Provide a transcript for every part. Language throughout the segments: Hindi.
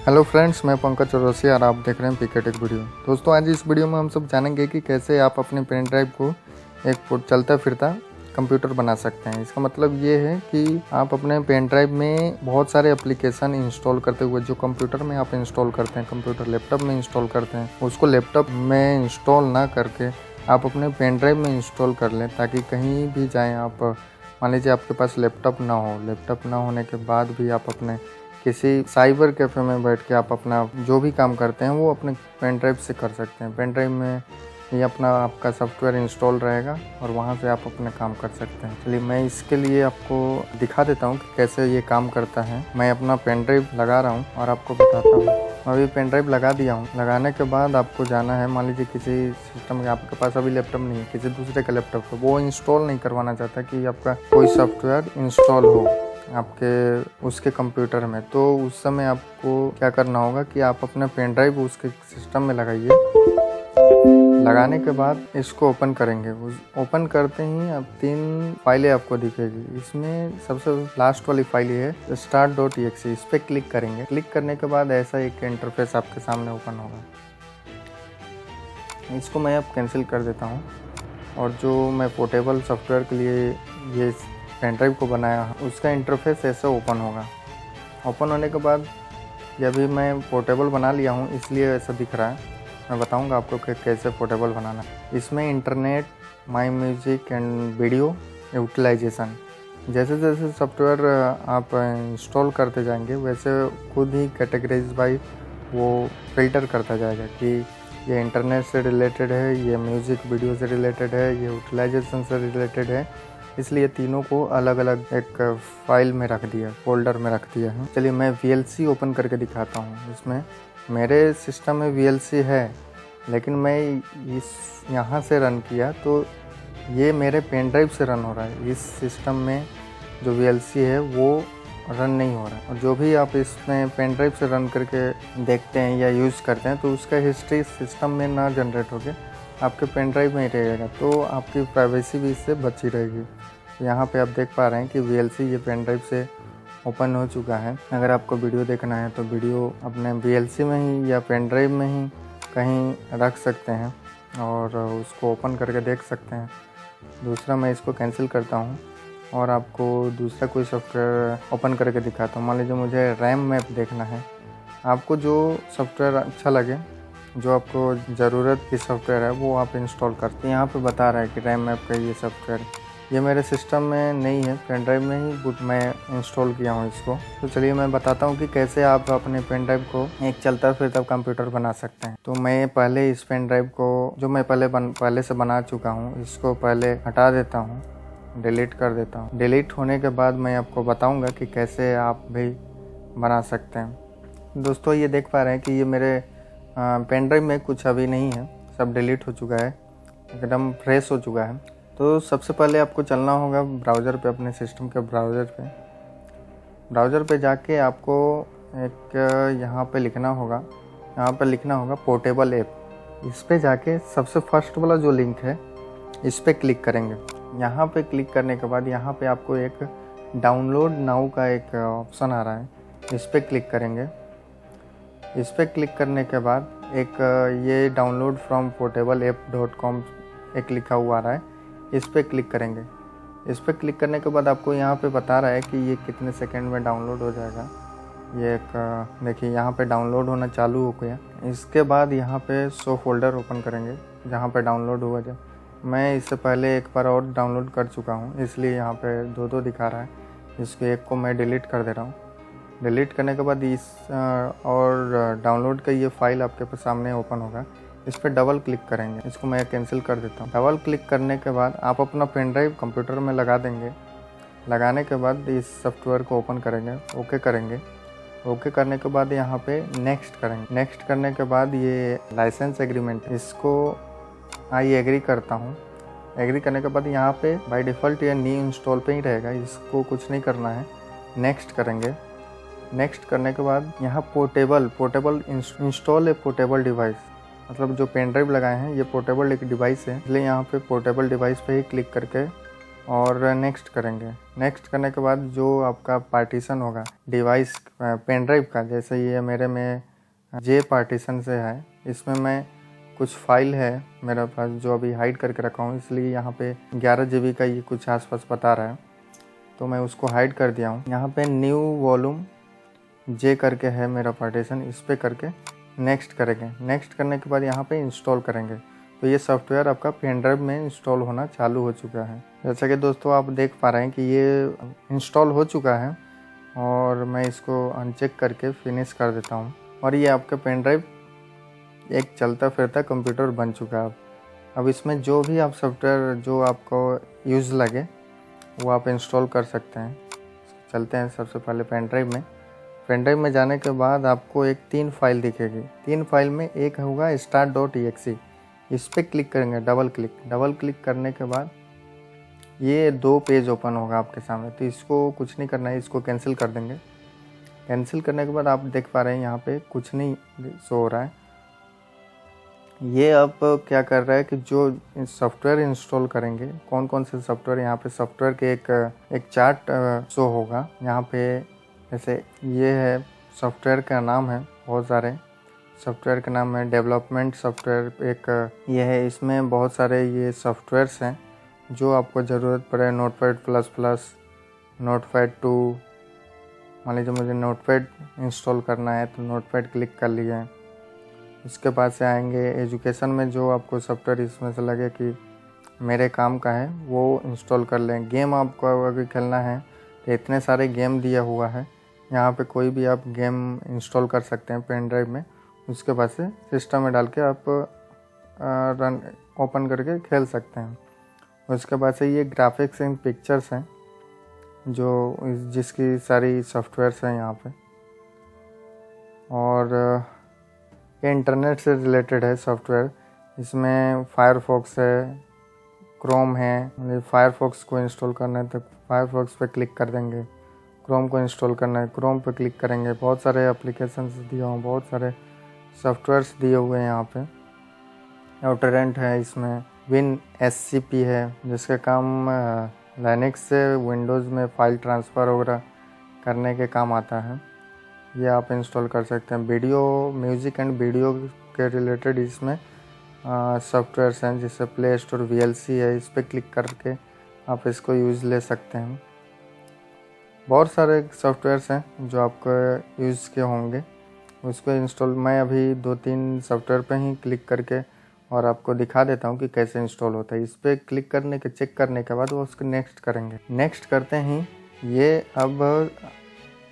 हेलो फ्रेंड्स, मैं पंकज चौरसिया और आप देख रहे हैं पीके टेक वीडियो। दोस्तों, आज इस वीडियो में हम सब जानेंगे कि कैसे आप अपने पेन ड्राइव को एक चलता फिरता कंप्यूटर बना सकते हैं। इसका मतलब ये है कि आप अपने पेन ड्राइव में बहुत सारे एप्लीकेशन इंस्टॉल करते हुए, जो कंप्यूटर में आप इंस्टॉल करते हैं, कंप्यूटर लैपटॉप में इंस्टॉल करते हैं, उसको लैपटॉप में इंस्टॉल ना करके आप अपने पेन ड्राइव में इंस्टॉल कर लें, ताकि कहीं भी जाएँ आप, मान लीजिए आपके पास लैपटॉप ना होने के बाद भी आप अपने किसी साइबर कैफ़े में बैठ के आप अपना जो भी काम करते हैं वो अपने पेन ड्राइव से कर सकते हैं। पेन ड्राइव में ही अपना आपका सॉफ्टवेयर इंस्टॉल रहेगा और वहाँ से आप अपने काम कर सकते हैं। चलिए मैं इसके लिए आपको दिखा देता हूँ कि कैसे ये काम करता है। मैं अपना पेन ड्राइव लगा रहा हूँ और आपको बताता हूँ। मैं अभी पेन ड्राइव लगा दिया हूँ। लगाने के बाद आपको जाना है, मान लीजिए किसी सिस्टम में आपके पास अभी लैपटॉप नहीं है, किसी दूसरे का लैपटॉप है, वो इंस्टॉल नहीं करवाना चाहता कि आपका कोई सॉफ्टवेयर इंस्टॉल हो आपके उसके कंप्यूटर में, तो उस समय आपको क्या करना होगा कि आप अपना पेन ड्राइव उसके सिस्टम में लगाइए। लगाने के बाद इसको ओपन करेंगे। ओपन करते ही अब 3 फाइलें आपको दिखेगी। इसमें सबसे लास्ट वाली फाइल ये है start.exe। इस पर क्लिक करेंगे। क्लिक करने के बाद ऐसा एक इंटरफेस आपके सामने ओपन होगा। इसको मैं अब कैंसिल कर देता हूँ। और जो मैं पोर्टेबल सॉफ्टवेयर के लिए ये पेन ड्राइव को बनाया है, उसका इंटरफेस ऐसे ओपन होगा। ओपन होने के बाद ये भी मैं पोर्टेबल बना लिया हूँ, इसलिए ऐसा दिख रहा है। मैं बताऊंगा आपको कि कैसे पोर्टेबल बनाना है। इसमें internet, my music and video utilization, जैसे जैसे सॉफ्टवेयर आप इंस्टॉल करते जाएंगे वैसे खुद ही कैटेगराइज बाई वो फिल्टर करता जाएगा कि ये इंटरनेट से रिलेटेड है, ये म्यूज़िक वीडियो से रिलेटेड है, ये यूटिलाइजेशन से रिलेटेड है। इसलिए तीनों को अलग अलग एक फाइल में रख दिया, फोल्डर में रख दिया है। चलिए मैं VLC ओपन करके दिखाता हूँ। इसमें मेरे सिस्टम में VLC है, लेकिन मैं यहाँ से रन किया तो ये मेरे पेन ड्राइव से रन हो रहा है। इस सिस्टम में जो VLC है वो रन नहीं हो रहा है। और जो भी आप इसमें पेन ड्राइव से रन करके देखते हैं या यूज़ करते हैं, तो उसका हिस्ट्री सिस्टम में ना जनरेट होकर आपके पेन ड्राइव में ही रहेगा, तो आपकी प्राइवेसी भी इससे बची रहेगी। यहाँ पे आप देख पा रहे हैं कि VLC ये पेन ड्राइव से ओपन हो चुका है। अगर आपको वीडियो देखना है तो वीडियो अपने VLC में ही या पेन ड्राइव में ही कहीं रख सकते हैं और उसको ओपन करके देख सकते हैं। दूसरा, मैं इसको कैंसिल करता हूँ और आपको दूसरा कोई सॉफ्टवेयर ओपन करके दिखाता हूँ। मान लीजिए मुझे रैम मैप देखना है। आपको जो सॉफ्टवेयर अच्छा लगे, जो आपको ज़रूरत की सॉफ्टवेयर है, वो आप इंस्टॉल करते हैं। यहाँ पे बता रहा है कि रैम मैप का ये सॉफ्टवेयर, ये मेरे सिस्टम में नहीं है, पेन ड्राइव में ही मैं इंस्टॉल किया हूँ इसको। तो चलिए मैं बताता हूँ कि कैसे आप अपने पेन ड्राइव को एक चलता फिरता कंप्यूटर बना सकते हैं। तो मैं पहले इस पेन ड्राइव को, जो मैं पहले से बना चुका हूँ, इसको पहले हटा देता हूँ, डिलीट कर देता हूँ। डिलीट होने के बाद मैं आपको बताऊँगा कि कैसे आप भी बना सकते हैं। दोस्तों, ये देख पा रहे हैं कि ये मेरे पेन ड्राइव में कुछ अभी नहीं है, सब डिलीट हो चुका है, एकदम फ्रेश हो चुका है। तो सबसे पहले आपको चलना होगा ब्राउज़र पे, अपने सिस्टम के ब्राउज़र पे जाके आपको एक यहाँ पे लिखना होगा पोर्टेबल ऐप। इस पे जाके सबसे फर्स्ट वाला जो लिंक है, इस पे क्लिक करेंगे। यहाँ पे क्लिक करने के बाद यहाँ पे आपको एक डाउनलोड नाउ का एक ऑप्शन आ रहा है, इस पे क्लिक करेंगे। इस पर क्लिक करने के बाद एक ये डाउनलोड फ्रॉम portableapp.com एक लिखा हुआ आ रहा है, इस पर क्लिक करेंगे। इस पर क्लिक करने के बाद आपको यहाँ पे बता रहा है कि ये कितने सेकंड में डाउनलोड हो जाएगा। ये एक देखिए यहाँ पे डाउनलोड होना चालू हो गया। इसके बाद यहाँ पे शो फोल्डर ओपन करेंगे जहाँ पे डाउनलोड हुआ जाए। मैं इससे पहले एक बार और डाउनलोड कर चुका हूँ, इसलिए यहाँ पे दो दिखा रहा है। इसको एक को मैं डिलीट कर दे रहा हूँ। डिलीट करने के बाद इस और डाउनलोड का ये फाइल आपके सामने ओपन होगा। इस पर डबल क्लिक करेंगे। इसको मैं कैंसिल कर देता हूँ। डबल क्लिक करने के बाद आप अपना पेन ड्राइव कंप्यूटर में लगा देंगे। लगाने के बाद इस सॉफ्टवेयर को ओपन करेंगे, ओके करेंगे। ओके करने के बाद यहाँ पे नेक्स्ट करेंगे। नेक्स्ट करने के बाद ये लाइसेंस एग्रीमेंट, इसको आई एग्री करता हूँ। एग्री करने के बाद यहाँ पे बाय डिफ़ॉल्ट ये न्यू इंस्टॉल पे ही रहेगा, इसको कुछ नहीं करना है। नेक्स्ट करेंगे। नेक्स्ट करने के बाद यहाँ पोर्टेबल इंस्टॉल ए पोर्टेबल डिवाइस, मतलब जो पेन ड्राइव लगाए हैं ये पोर्टेबल एक डिवाइस है, इसलिए यहाँ पे पोर्टेबल डिवाइस पे ही क्लिक करके और नेक्स्ट करेंगे। नेक्स्ट करने के बाद जो आपका पार्टीशन होगा डिवाइस पेन ड्राइव का, जैसे ये मेरे में जे पार्टीशन से है, इसमें मैं कुछ फाइल है मेरे पास जो अभी हाइड करके रखा हूँ, इसलिए यहाँ पे 11 GB का ये कुछ आसपास बता रहा है, तो मैं उसको हाइड कर दिया हूँ। यहाँ पे न्यू वॉल्यूम जे करके है मेरा पार्टीशन, इस पर करके नेक्स्ट करेंगे। नेक्स्ट करने के बाद यहाँ पे इंस्टॉल करेंगे, तो ये सॉफ्टवेयर आपका पेन ड्राइव में इंस्टॉल होना चालू हो चुका है। जैसा कि दोस्तों आप देख पा रहे हैं कि ये इंस्टॉल हो चुका है, और मैं इसको अनचेक करके फिनिश कर देता हूँ, और ये आपका पेन ड्राइव एक चलता फिरता कंप्यूटर बन चुका है। अब इसमें जो भी आप सॉफ्टवेयर जो आपको यूज़ लगे वो आप इंस्टॉल कर सकते हैं। चलते हैं सबसे पहले पेन ड्राइव में। पेन ड्राइव में जाने के बाद आपको एक 3 फाइल दिखेगी। 3 फाइल में एक होगा start.exe, इस पर क्लिक करेंगे, डबल क्लिक करने के बाद ये 2 पेज ओपन होगा आपके सामने। तो इसको कुछ नहीं करना है, इसको कैंसिल कर देंगे। कैंसिल करने के बाद आप देख पा रहे हैं यहाँ पे कुछ नहीं शो हो रहा है। ये अब क्या कर रहा है कि जो सॉफ्टवेयर इंस्टॉल करेंगे, कौन कौन से सॉफ्टवेयर, यहाँ पे सॉफ्टवेयर के एक चार्ट शो होगा। यहाँ पे जैसे ये है सॉफ्टवेयर का नाम है, बहुत सारे सॉफ्टवेयर का नाम है। डेवलपमेंट सॉफ्टवेयर एक ये है, इसमें बहुत सारे ये सॉफ्टवेयर्स हैं जो आपको ज़रूरत पड़े। नोटपैड++, नोटपैड 2, मान लीजिए मुझे नोटपैड इंस्टॉल करना है तो नोटपैड क्लिक कर लिए। उसके बाद से आएंगे एजुकेशन में, जो आपको सॉफ्टवेयर इसमें से लगे कि मेरे काम का है वो इंस्टॉल कर लें। गेम आपको अगर खेलना है तो इतने सारे गेम दिया हुआ है, यहाँ पे कोई भी आप गेम इंस्टॉल कर सकते हैं पेन ड्राइव में। उसके बाद से सिस्टम में डाल के आप रन ओपन करके खेल सकते हैं। उसके बाद से ये ग्राफिक्स एंड पिक्चर्स हैं जो जिसकी सारी सॉफ्टवेयर्स हैं यहाँ पे, और ये इंटरनेट से रिलेटेड है सॉफ्टवेयर। इसमें फायरफॉक्स है, क्रोम है। मुझे फायरफॉक्स को इंस्टॉल करना है तो फायरफॉक्स पे क्लिक कर देंगे। क्रोम को इंस्टॉल करना है, क्रोम पे क्लिक करेंगे। बहुत सारे एप्लीकेशंस दिए हुए हैं, बहुत सारे सॉफ्टवेयर्स दिए हुए हैं यहाँ पे। टोरेंट है, इसमें WinSCP है जिसका काम लाइनक्स से विंडोज़ में फ़ाइल ट्रांसफ़र वगैरह करने के काम आता है। ये आप इंस्टॉल कर सकते हैं। म्यूज़िक एंड वीडियो के रिलेटेड इसमें सॉफ्टवेयर्स हैं, जैसे प्ले स्टोर VLC है, इस पर क्लिक करके आप इसको यूज़ ले सकते हैं। बहुत सारे सॉफ्टवेयर्स हैं जो आपको यूज़ के होंगे, उसको इंस्टॉल मैं अभी 2-3 सॉफ्टवेयर पे ही क्लिक करके और आपको दिखा देता हूँ कि कैसे इंस्टॉल होता है। इस पर क्लिक करने के चेक करने के बाद वो उसको नेक्स्ट करेंगे। नेक्स्ट करते ही ये अब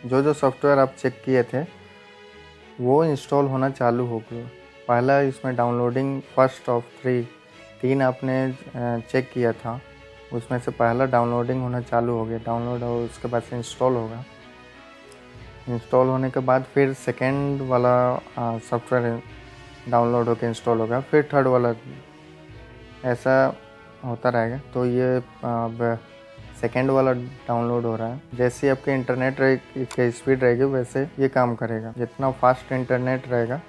जो सॉफ्टवेयर आप चेक किए थे वो इंस्टॉल होना चालू हो गया। पहला इसमें डाउनलोडिंग फर्स्ट ऑफ 3 आपने चेक किया था, उसमें से पहला डाउनलोडिंग होना चालू हो गया। डाउनलोड हो उसके बाद से इंस्टॉल होगा। इंस्टॉल होने के बाद फिर सेकेंड वाला सॉफ्टवेयर डाउनलोड होकर इंस्टॉल होगा, फिर थर्ड वाला, ऐसा होता रहेगा। तो ये अब सेकेंड वाला डाउनलोड हो रहा है। जैसे आपके इंटरनेट की स्पीड रहेगी वैसे ये काम करेगा। जितना फास्ट इंटरनेट रहेगा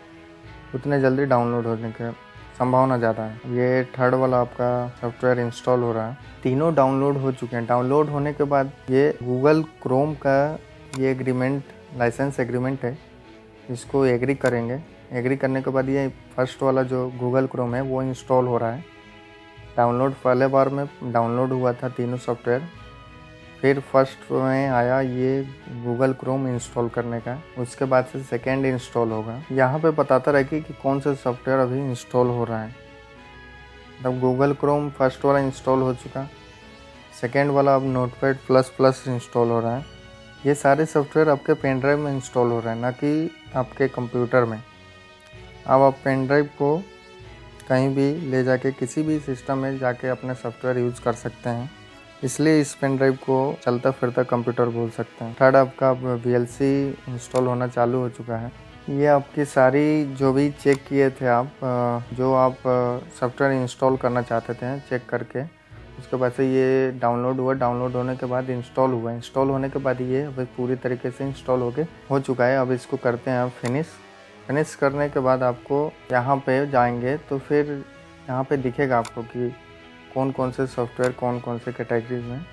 उतने जल्दी डाउनलोड होने की संभावना ज़्यादा है। ये थर्ड वाला आपका सॉफ्टवेयर इंस्टॉल हो रहा है। तीनों डाउनलोड हो चुके हैं। डाउनलोड होने के बाद ये गूगल क्रोम का ये एग्रीमेंट, लाइसेंस एग्रीमेंट है, इसको एग्री करेंगे। एग्री करने के बाद ये फर्स्ट वाला जो गूगल क्रोम है वो इंस्टॉल हो रहा है। डाउनलोड पहले बार में डाउनलोड हुआ था तीनों सॉफ्टवेयर, फिर फर्स्ट में आया ये गूगल क्रोम इंस्टॉल करने का, उसके बाद से सेकेंड इंस्टॉल होगा। यहाँ पे बताता रहेगा कि कौन सा सॉफ्टवेयर अभी इंस्टॉल हो रहा है। तब गूगल क्रोम फर्स्ट वाला इंस्टॉल हो चुका, सेकेंड वाला अब नोटपैड++ इंस्टॉल हो रहा है। ये सारे सॉफ्टवेयर आपके पेन ड्राइव में इंस्टॉल हो रहा है, ना कि आपके कंप्यूटर में। अब आप पेन ड्राइव को कहीं भी ले जाके किसी भी सिस्टम में जाके अपने सॉफ्टवेयर यूज़ कर सकते हैं, इसलिए इस पेन ड्राइव को चलता फिरता कंप्यूटर बोल सकते हैं। थर्ड आपका VLC इंस्टॉल होना चालू हो चुका है। ये आपकी सारी जो भी चेक किए थे आप, जो आप सॉफ्टवेयर इंस्टॉल करना चाहते थे चेक करके, उसके बाद से ये डाउनलोड हुआ। डाउनलोड होने के बाद इंस्टॉल हुआ। इंस्टॉल होने के बाद ये अब पूरी तरीके से इंस्टॉल हो चुका है। अब इसको करते हैं आप फिनिश करने के बाद आपको यहाँ पे जाएंगे तो फिर यहाँ पे दिखेगा आपको कि कौन कौन से सॉफ्टवेयर कौन कौन से कैटेगरीज में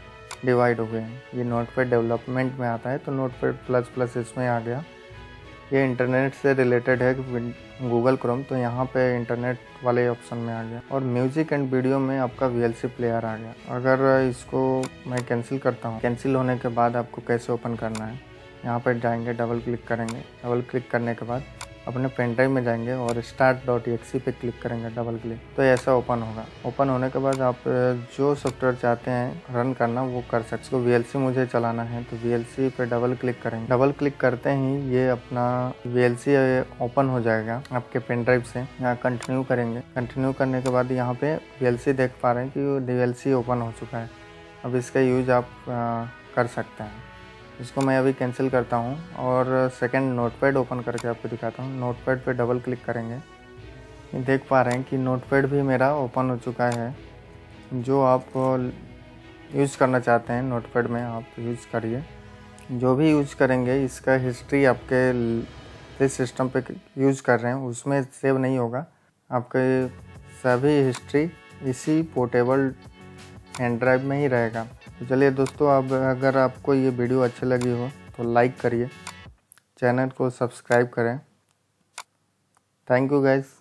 डिवाइड हो गए हैं। ये नोटपैड डेवलपमेंट में आता है, तो नोटपैड प्लस प्लस इसमें आ गया। ये इंटरनेट से रिलेटेड है गूगल क्रोम, तो यहाँ पे इंटरनेट वाले ऑप्शन में आ गया। और म्यूज़िक एंड वीडियो में आपका VLC प्लेयर आ गया। अगर इसको मैं कैंसिल करता हूँ, कैंसिल होने के बाद आपको कैसे ओपन करना है, यहाँ पर जाएंगे, डबल क्लिक करेंगे। डबल क्लिक करने के बाद अपने पेन ड्राइव में जाएंगे और start.exe पे क्लिक करेंगे, डबल क्लिक, तो ऐसा ओपन होगा। ओपन होने के बाद आप जो सॉफ्टवेयर चाहते हैं रन करना वो कर सकते। इसको VLC मुझे चलाना है, तो VLC पे डबल क्लिक करेंगे। डबल क्लिक करते ही ये अपना VLC ओपन हो जाएगा आपके पेन ड्राइव से। यहाँ कंटिन्यू करेंगे। कंटिन्यू करने के बाद यहाँ पे VLC देख पा रहे हैं कि VLC ओपन हो चुका है। अब इसका यूज आप कर सकते हैं। इसको मैं अभी कैंसिल करता हूँ और सेकंड नोटपैड ओपन करके आपको दिखाता हूँ। नोटपैड पे डबल क्लिक करेंगे। देख पा रहे हैं कि नोटपैड भी मेरा ओपन हो चुका है। जो आप यूज़ करना चाहते हैं नोटपैड में आप यूज़ करिए। जो भी यूज़ करेंगे इसका हिस्ट्री आपके जिस सिस्टम पे यूज़ कर रहे हैं उसमें सेव नहीं होगा। आपके सभी हिस्ट्री इसी पोर्टेबल पेन ड्राइव में ही रहेगा। तो चलिए दोस्तों, अब अगर आपको ये वीडियो अच्छी लगी हो तो लाइक करिए, चैनल को सब्सक्राइब करें। Thank you guys.